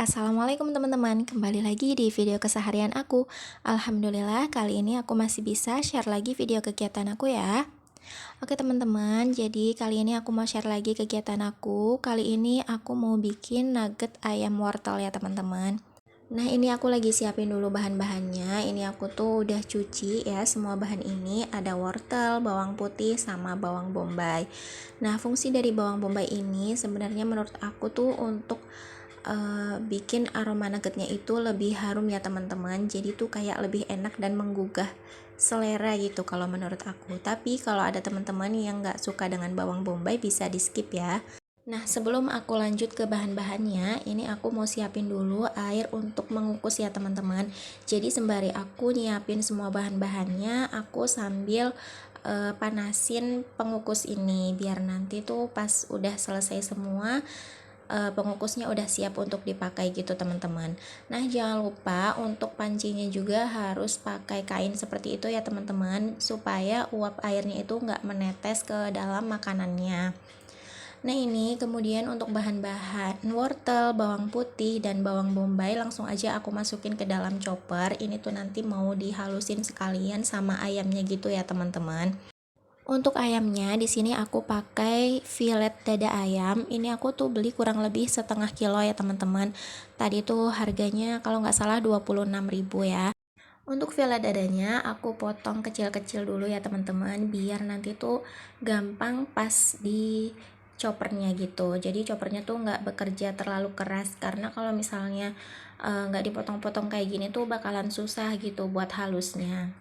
Assalamualaikum teman-teman, kembali lagi di video keseharian aku. Alhamdulillah kali ini aku masih bisa share lagi video kegiatan aku ya. Oke teman-teman, jadi kali ini aku mau share lagi kegiatan aku. Kali ini aku mau bikin nugget ayam wortel ya teman-teman. Nah ini aku lagi siapin dulu bahan-bahannya. Ini aku tuh udah cuci ya semua bahan ini. Ada wortel, bawang putih, sama bawang bombay. Nah fungsi dari bawang bombay ini sebenarnya menurut aku tuh untuk bikin aroma nuggetnya itu lebih harum ya teman-teman. Jadi tuh kayak lebih enak dan menggugah selera gitu kalau menurut aku. Tapi kalau ada teman-teman yang nggak suka dengan bawang bombay bisa di skip ya. Nah sebelum aku lanjut ke bahan-bahannya, ini aku mau siapin dulu air untuk mengukus ya teman-teman. Jadi sembari aku nyiapin semua bahan-bahannya, aku sambil panasin pengukus ini biar nanti tuh pas udah selesai semua pengukusnya udah siap untuk dipakai gitu teman-teman. Nah jangan lupa untuk pancinya juga harus pakai kain seperti itu ya teman-teman, supaya uap airnya itu nggak menetes ke dalam makanannya. Nah ini kemudian untuk bahan-bahan wortel, bawang putih, dan bawang bombay langsung aja aku masukin ke dalam chopper. Ini tuh nanti mau dihalusin sekalian sama ayamnya gitu ya teman-teman. Untuk ayamnya di sini aku pakai fillet dada ayam. Ini aku tuh beli kurang lebih setengah kilo ya teman-teman. Tadi tuh harganya kalau nggak salah 26.000 ya. Untuk fillet dadanya aku potong kecil-kecil dulu ya teman-teman, biar nanti tuh gampang pas di choppernya gitu. Jadi choppernya tuh nggak bekerja terlalu keras, karena kalau misalnya nggak dipotong-potong kayak gini tuh bakalan susah gitu buat halusnya.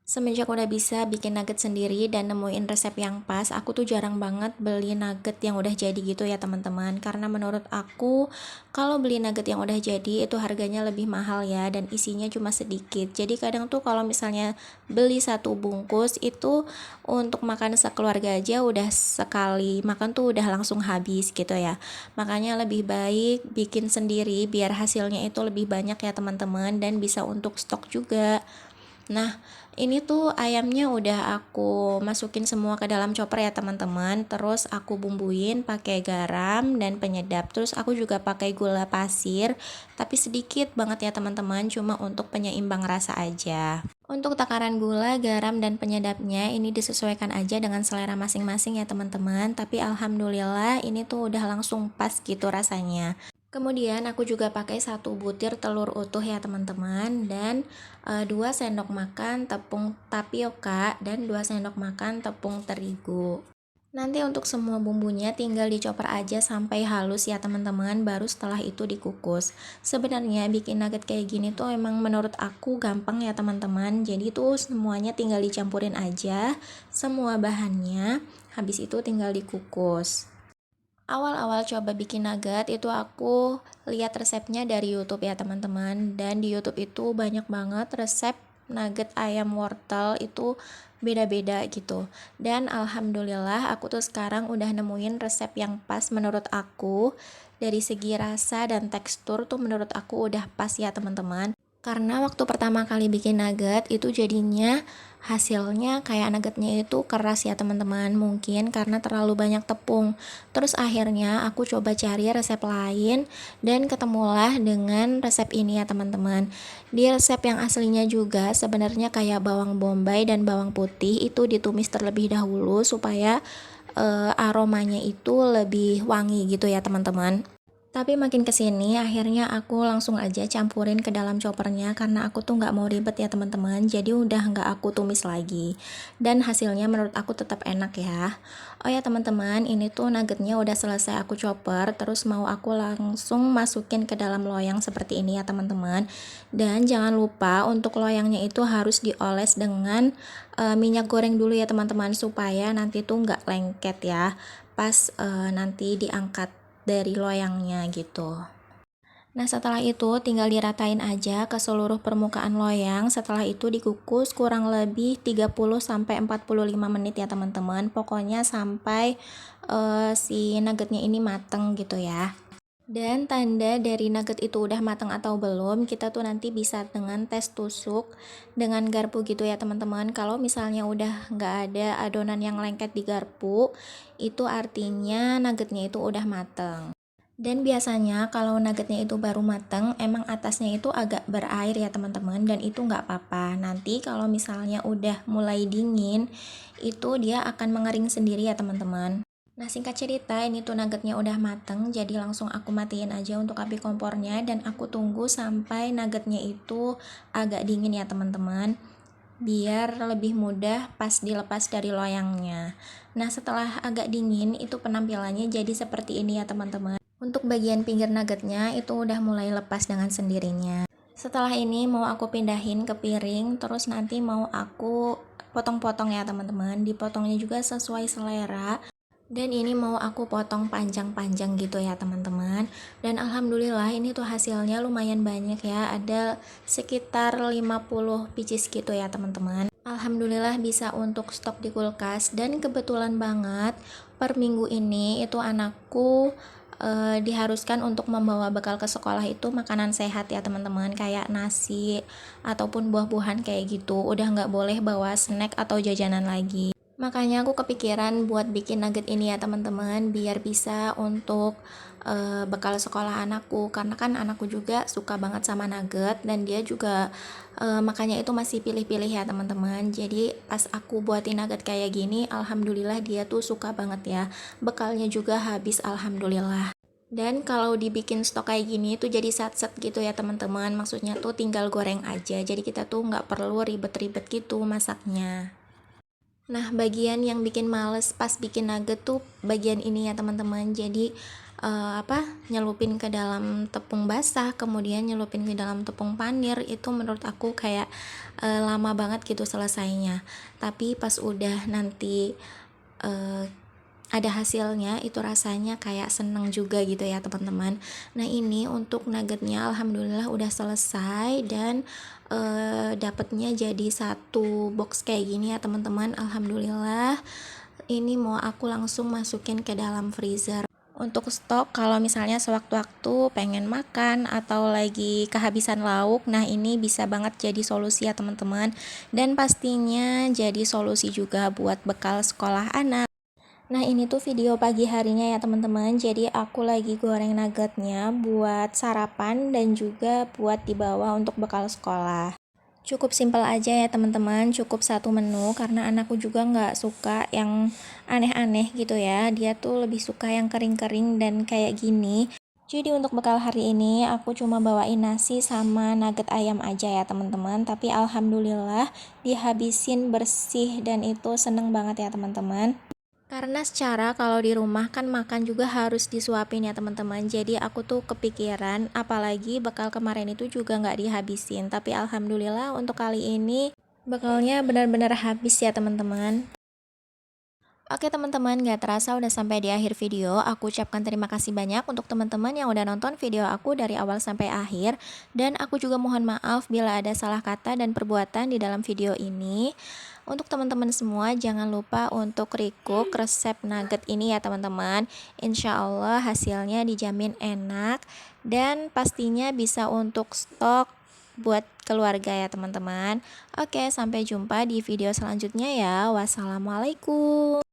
Semenjak udah bisa bikin nugget sendiri dan nemuin resep yang pas, aku tuh jarang banget beli nugget yang udah jadi gitu ya teman-teman. Karena menurut aku, kalau beli nugget yang udah jadi itu harganya lebih mahal ya, dan isinya cuma sedikit. Jadi kadang tuh kalau misalnya beli satu bungkus itu untuk makan sekeluarga aja udah sekali makan tuh udah langsung habis gitu ya. Makanya lebih baik bikin sendiri biar hasilnya itu lebih banyak ya teman-teman, dan bisa untuk stok juga. Nah, ini tuh ayamnya udah aku masukin semua ke dalam chopper ya teman-teman. Terus aku bumbuin pakai garam dan penyedap. Terus aku juga pakai gula pasir, tapi sedikit banget ya teman-teman, cuma untuk penyeimbang rasa aja. Untuk takaran gula, garam, dan penyedapnya ini disesuaikan aja dengan selera masing-masing ya teman-teman. Tapi alhamdulillah ini tuh udah langsung pas gitu rasanya. Kemudian aku juga pakai satu butir telur utuh ya teman-teman, dan 2 sendok makan tepung tapioka dan 2 sendok makan tepung terigu. Nanti untuk semua bumbunya tinggal dicoper aja sampai halus ya teman-teman, baru setelah itu dikukus. Sebenarnya bikin nugget kayak gini tuh emang menurut aku gampang ya teman-teman. Jadi tuh semuanya tinggal dicampurin aja semua bahannya, habis itu tinggal dikukus. Awal-awal coba bikin nugget itu aku lihat resepnya dari YouTube ya teman-teman, dan di YouTube itu banyak banget resep nugget ayam wortel itu beda-beda gitu. Dan alhamdulillah aku tuh sekarang udah nemuin resep yang pas menurut aku. Dari segi rasa dan tekstur tuh menurut aku udah pas ya teman-teman. Karena waktu pertama kali bikin nugget itu jadinya hasilnya kayak nuggetnya itu keras ya teman-teman, mungkin karena terlalu banyak tepung. Terus akhirnya aku coba cari resep lain dan ketemulah dengan resep ini ya teman-teman. Di resep yang aslinya juga sebenarnya kayak bawang bombay dan bawang putih itu ditumis terlebih dahulu supaya aromanya itu lebih wangi gitu ya teman-teman. Tapi makin kesini akhirnya aku langsung aja campurin ke dalam choppernya, karena aku tuh nggak mau ribet ya teman-teman. Jadi udah nggak aku tumis lagi, dan hasilnya menurut aku tetap enak ya. Oh ya teman-teman, ini tuh nuggetnya udah selesai aku chopper. Terus mau aku langsung masukin ke dalam loyang seperti ini ya teman-teman. Dan jangan lupa untuk loyangnya itu harus dioles dengan minyak goreng dulu ya teman-teman, supaya nanti tuh nggak lengket ya pas nanti diangkat dari loyangnya gitu. Nah setelah itu tinggal diratain aja ke seluruh permukaan loyang. Setelah itu dikukus kurang lebih 30-45 menit ya teman-teman. Pokoknya sampai si nuggetnya ini mateng gitu ya. Dan tanda dari nugget itu udah matang atau belum, kita tuh nanti bisa dengan tes tusuk dengan garpu gitu ya teman-teman. Kalau misalnya udah nggak ada adonan yang lengket di garpu, itu artinya nuggetnya itu udah mateng. Dan biasanya kalau nuggetnya itu baru mateng, emang atasnya itu agak berair ya teman-teman, dan itu nggak apa-apa. Nanti kalau misalnya udah mulai dingin, itu dia akan mengering sendiri ya teman-teman. Nah, singkat cerita, ini tuh nuggetnya udah mateng, jadi langsung aku matiin aja untuk api kompornya, dan aku tunggu sampai nuggetnya itu agak dingin ya teman-teman, biar lebih mudah pas dilepas dari loyangnya. Nah, setelah agak dingin, itu penampilannya jadi seperti ini ya teman-teman. Untuk bagian pinggir nuggetnya itu udah mulai lepas dengan sendirinya. Setelah ini mau aku pindahin ke piring, terus nanti mau aku potong-potong ya teman-teman. Dipotongnya juga sesuai selera. Dan ini mau aku potong panjang-panjang gitu ya teman-teman. Dan alhamdulillah ini tuh hasilnya lumayan banyak ya. Ada sekitar 50 pieces gitu ya teman-teman. Alhamdulillah bisa untuk stok di kulkas. Dan kebetulan banget per minggu ini itu anakku diharuskan untuk membawa bekal ke sekolah itu makanan sehat ya teman-teman, kayak nasi ataupun buah-buahan kayak gitu. Udah nggak boleh bawa snack atau jajanan lagi. Makanya aku kepikiran buat bikin nugget ini ya teman-teman, biar bisa untuk bekal sekolah anakku, karena kan anakku juga suka banget sama nugget, dan dia juga makanya itu masih pilih-pilih ya teman-teman. Jadi pas aku buatin nugget kayak gini, alhamdulillah dia tuh suka banget ya. Bekalnya juga habis alhamdulillah. Dan kalau dibikin stok kayak gini tuh jadi set-set gitu ya teman-teman, maksudnya tuh tinggal goreng aja, jadi kita tuh nggak perlu ribet-ribet gitu masaknya. Nah, bagian yang bikin males pas bikin nugget tuh bagian ini ya teman-teman. Jadi nyelupin ke dalam tepung basah, kemudian nyelupin ke dalam tepung panir, itu menurut aku kayak lama banget gitu selesainya. Tapi pas udah nanti uh, ada hasilnya, itu rasanya kayak seneng juga gitu ya teman-teman. Nah, ini untuk nuggetnya alhamdulillah udah selesai, dan dapatnya jadi satu box kayak gini ya teman-teman. Alhamdulillah, ini mau aku langsung masukin ke dalam freezer untuk stok kalau misalnya sewaktu-waktu pengen makan atau lagi kehabisan lauk. Nah, ini bisa banget jadi solusi ya teman-teman, dan pastinya jadi solusi juga buat bekal sekolah anak. Nah, ini tuh video pagi harinya ya teman-teman. Jadi aku lagi goreng nuggetnya buat sarapan dan juga buat dibawa untuk bekal sekolah. Cukup simpel aja ya teman-teman, cukup satu menu karena anakku juga nggak suka yang aneh-aneh gitu ya. Dia tuh lebih suka yang kering-kering dan kayak gini. Jadi untuk bekal hari ini aku cuma bawain nasi sama nugget ayam aja ya teman-teman. Tapi alhamdulillah dihabisin bersih, dan itu seneng banget ya teman-teman. Karena secara kalau di rumah kan makan juga harus disuapin ya teman-teman. Jadi aku tuh kepikiran, apalagi bekal kemarin itu juga nggak dihabisin. Tapi alhamdulillah untuk kali ini bekalnya benar-benar habis ya teman-teman. Oke teman-teman, gak terasa udah sampai di akhir video. Aku ucapkan terima kasih banyak untuk teman-teman yang udah nonton video aku dari awal sampai akhir. Dan aku juga mohon maaf bila ada salah kata dan perbuatan di dalam video ini. Untuk teman-teman semua, jangan lupa untuk recook resep nugget ini ya teman-teman. Insya Allah hasilnya dijamin enak, dan pastinya bisa untuk stok buat keluarga ya teman-teman. Oke, sampai jumpa di video selanjutnya ya. Wassalamualaikum.